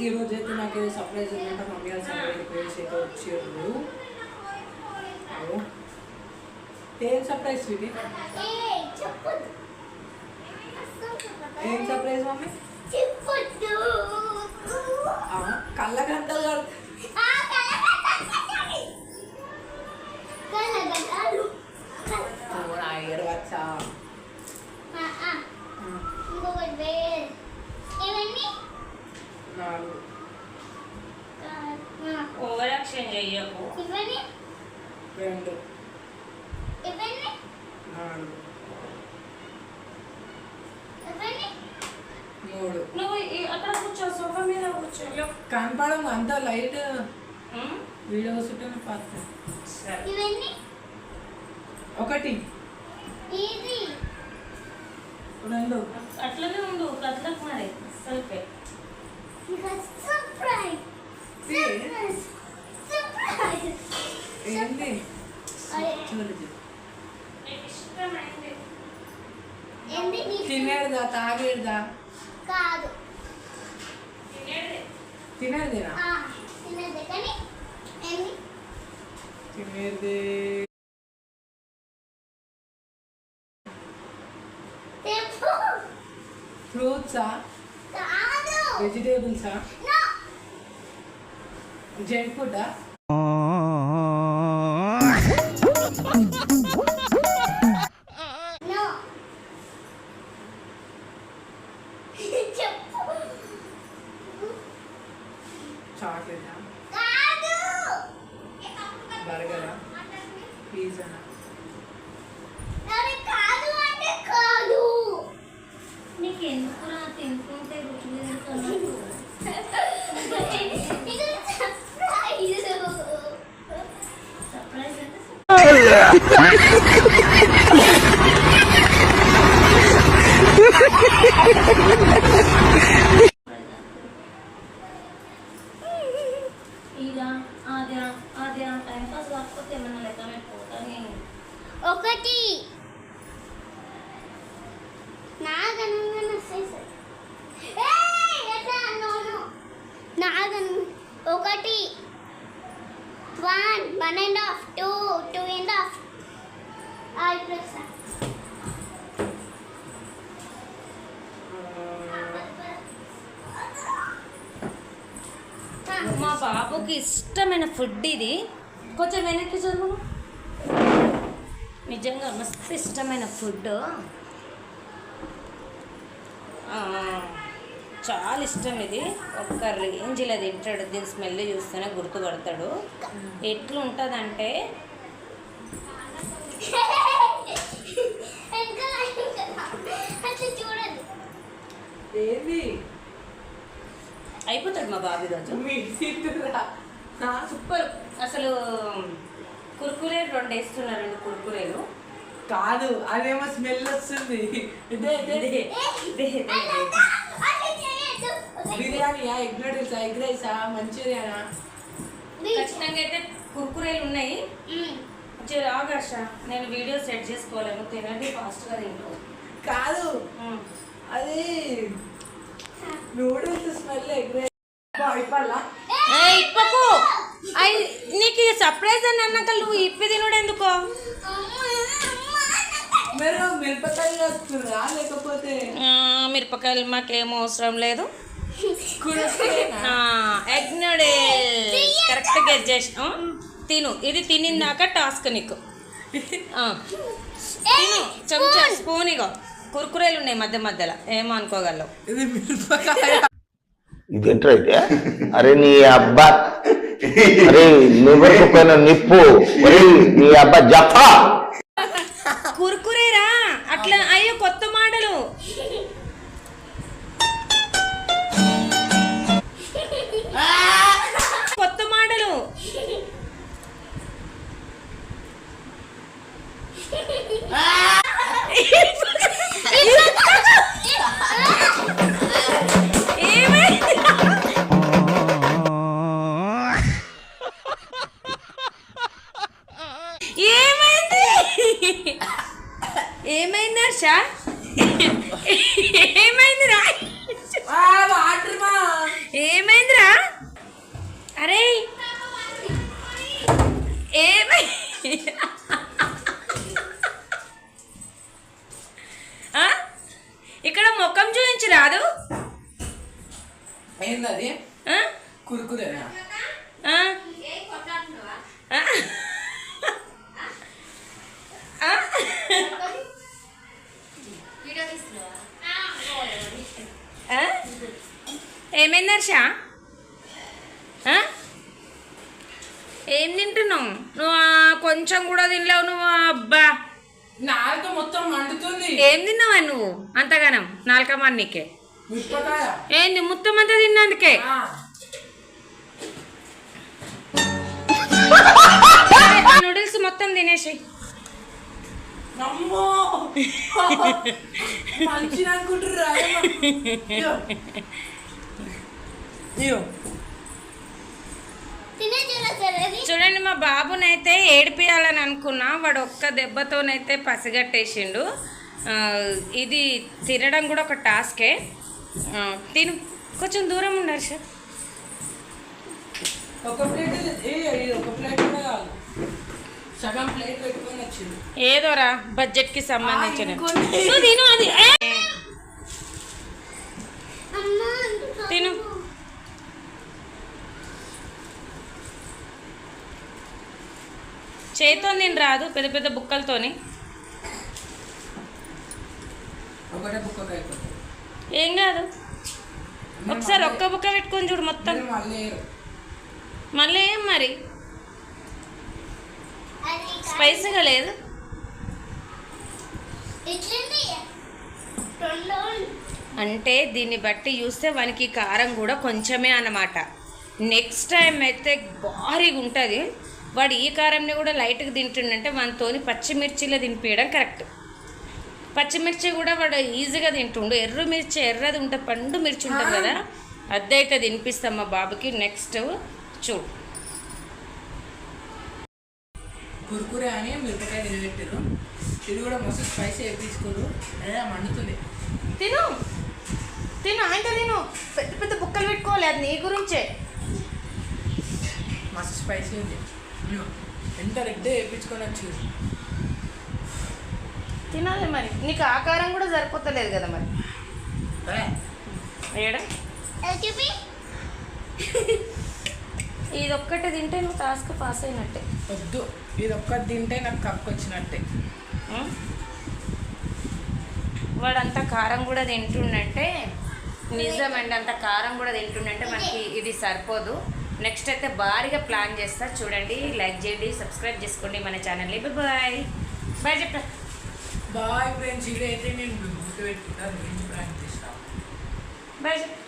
ఈ రోజు అయితే నాకు ఏదో సర్ప్రైజ్ ఉందంట. మమ్మీ వాళ్ళు సర్ప్రైజ్ అయితే వచ్చారు. ఏం సర్ప్రైజ్ స్వీటీ? ఏం సర్ప్రైజ్ మమ్మీ? కళ్ళ గంటలు వచ్చా ఓవర్ యాక్షన్ చెయ్యకు. 2 4 3 నువ్వు అక్కడ కూర్చో, సోఫా మీద కూర్చో. కనపడము అంత లైట్ వీడియో చుట్టూ పాత్ర. 1 2 అట్లనే ఉండు కదలకు మరి సెల్ఫీ. ఏంటి తినేదా తాగేదా? కాదు తినేదేనా? తినేదే. ఫ్రూట్సా? వెజిటేబుల్సా? జంక్ ఫుడ్డా? చాక్లెటా? బర్గరా? పిజ్జానా? నీకెందుకు తినుకుంటే రుచి సర్ప్రైజ్ ఇదా అదే అదే టైం పాస్ కాకపోతే ఏమన్నా లెక్క పెట్టుకుంటానే. 1 1.5 2 2.5 మా బాబుకి ఇష్టమైన ఫుడ్ ఇది. కొంచెం వెనక్కి జరుగు. నిజంగా మస్తు ఇష్టమైన ఫుడ్, చాలా ఇష్టం ఇది. ఒక్క రేంజ్లో తింటాడు. దీని స్మెల్ చూస్తేనే గుర్తుపడతాడు. ఎట్లుంటుందంటే అయిపోతాడు మా బాబు రోజు. సూపర్ అసలు. కుర్కురే 2 వేస్తున్నారండి. కుర్కురేలు కాదు, అదేమో స్మెల్ వస్తుంది. బిర్యానీయా? ఎగ్ నూడిల్సా? ఎగ్ రైసా? మంచూరియానా? ఖచ్చితంగా అయితే కుర్కురేలు ఉన్నాయి. ఆగర్ష నేను వీడియో సెట్ చేసుకోలేను. తినండి ఫాస్ట్గా తింటూ. కాదు, అది నూడిల్స్ స్మెల్. ఎగ్ రైస్ ఇప్పలా ఇప్పకు. నీకు సర్ప్రైజ్ అని అన్నాక నువ్వు ఇప్పి తినడు ఎందుకో? మీరు మిరపకాయలు వస్తుందా లేకపోతే? మిరపకాయలు మాకేమో అవసరం లేదు. ఎగ్ నూడిల్స్ కరెక్ట్గా గెట్ చేసిన. తిను. ఇది తినిందాక టాస్క్ నీకు. తిను చెంచా స్పూన్. ఇగో కుర్కురేలు ఉన్నాయి మధ్య మధ్యలో, ఏమో అనుకోగలవు. ఇది మిరపకాయ. ఇదేంట్రా అయితే? అరే నీ అబ్బా, అరే నువ్వెరకు పోయిన నిప్పు, నీ అబ్బా జఫా. కుర్కురేరా అట్లా. అయ్యో కొత్త మోడలు. కొత్త మోడలు. ఏమైంది? ఇక్కడ ముఖం చూపించి రాదు. ఏంది అది ఆ? కురుకురేనా? ఆ? ఆ? ఆ? ఆ? ఏమైంది హర్ష? ఆ? ఏం తింటున్నావు నువ్వు? కొంచెం కూడా తినలేవు నువ్వు. అబ్బా నాలుక మొత్తం మండుతుంది. ఏం తిన్నావా నువ్వు అంతగానం? నాలుక మన్నీకే మిరపకాయ. ఏంది మొత్తం అంతా తిన్నందుకే? ఆ, నూడిల్స్ మొత్తం తినేసి. అమ్మో మంచిది అనుకుంటుర్రా? అయ్యో. అయ్యో. చూడండి మా బాబునైతే ఏడిపియాలని అనుకున్నా, వాడు ఒక్క దెబ్బతోనైతే పసిగట్టేసిండు. ఇది తినడం కూడా ఒక టాస్కే. తిను, కొంచెం దూరం ఉన్నారు సార్. ఒక ప్లేట్ ఒక ప్లేట్ కూడా కాదు, సగం ప్లేట్ పెట్టుకొని వచ్చింది. ఏదోరా బడ్జెట్కి సంబంధించిన ఇంకొన్ని. నువ్వు తిను. అది తిను. చేతితో తిని రాదు, పెద్ద పెద్ద బుక్కలతోని. ఒకటే బుక్క అయిపోతుంది. ఏం కాదు, ఒకసారి ఒక్క బుక్క పెట్టుకొని చూడు మొత్తం. మళ్ళీ ఏం మరి స్పైసీగా లేదు. అంటే దీన్ని బట్టి చూస్తే వానికి కారం కూడా కొంచెమే అన్నమాట. నెక్స్ట్ టైం అయితే భారీగా ఉంటుంది. వాడు ఈ కారంని కూడా లైట్గా తింటుండంటే వానితోని పచ్చిమిర్చిలో తినిపించడం కరెక్ట్. పచ్చిమిర్చి కూడా వాడు ఈజీగా తింటుండు. ఎర్ర మిర్చి ఎర్రది ఉంటుంది, పండు మిర్చి ఉంటుంది కదా, అదైతే తినిపిస్తాం మా బాబుకి. నెక్స్ట్ చూడు, కురుకురే అని మిరపకాయ తినబెట్టారు. ఇది కూడా మస్తు స్పైసీ వేపించుకోరు, అదే మండుతుంది. తిను తిను, ఆయన తిను. పెద్ద పెద్ద బుక్కలు పెట్టుకోవాలి, అది నీ గురించే. మస్తు స్పైసీ ఉంది. ఎంత రెడ్డే వేయించుకొని వచ్చారు. తినాలి మరి, నీకు ఆకారం కూడా సరిపోతలేదు కదా మరి. ఏడా ఇది ఒక్కటే తింటే నువ్వు టాస్క్ పాస్ అయినట్టే. వద్దు, ఇది ఒక్కటి తింటే నాకు కప్పు వచ్చినట్టే. వాడంతా కారం కూడా తింటుండంటే, నిజమండి, అంత కారం కూడా తింటుండంటే మనకి ఇది సరిపోదు. నెక్స్ట్ అయితే భారీగా ప్లాన్ చేస్తా చూడండి. లైక్ చేయండి, సబ్స్క్రైబ్ చేసుకోండి మన ఛానల్ని. బాయ్ బాయ్ చెప్తా. బాయ్ ఫ్రెండ్స్, ఇదైతే నేను గుర్తు పెట్టుకుంటాను. ప్రాక్టీస్ బాయ్ చెప్.